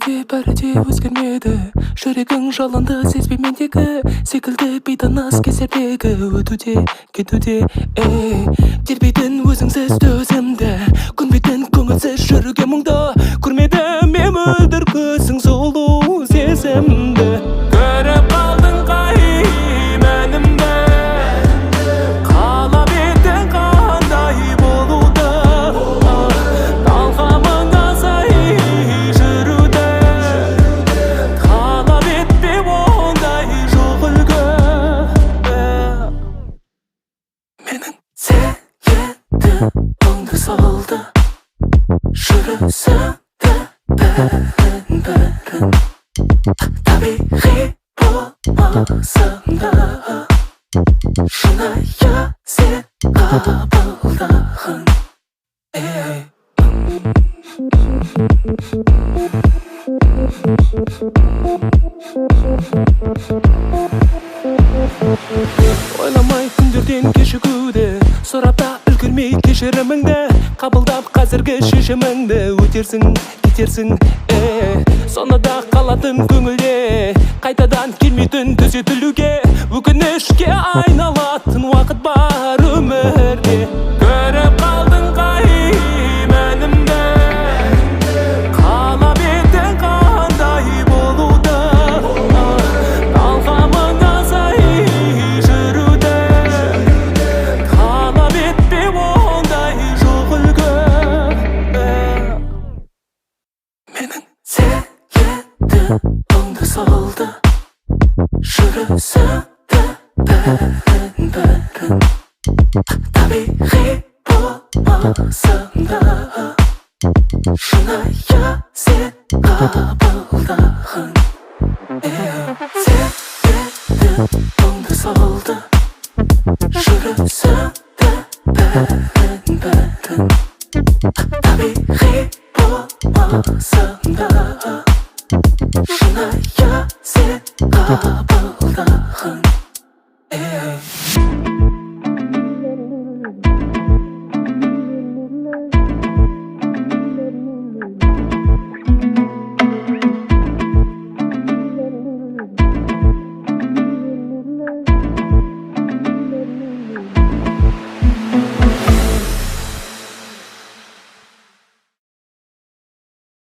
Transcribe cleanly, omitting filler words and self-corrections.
бәрі де өзгермеді. Жүрегің жалынды сезбей мендегі секілді бейтаныс кезердегі өтуде, кетуде, тербейтін өзіңсіз төзімді, көнбейтін көңілсіз жүруге мұңды. Көрмедім мен мөлдір көзің сұлу сезімді. Көріп қалдың қай мәнімді, қалап едің қандай болуды, талғамыңа сай жүруді. Қалап етпе ондай жоқ үлгі. Менің сүйеді оңды солды, жүрісіңді бәрін табиғи болмасында, шынайы сен қабылдағын. Ойламай күндерден кешігуді, сұрап та үлгермей кешіріміңді, қабылдап қазіргі шешіміңді. Өтерсің, кетерсің, сонада қалатын көңілде, қайтадан келмейтін түзетілуге, өкінішке айналатын уақыт бар өмірде. Көріп қалдың қай мәнімді, қалап едің қандай болуды, талғамыңа сай жүруді. Қалап етпе ондай жоқ үлгі. Менің сүйеді оңды солды, жүрісіңді бәрін табиғи болмасында, шынайы сен қабылдағын. Сүйеді оңды солды, жүрісіңді бәрін табиғи болмасында, шынайы сен қабылдағын.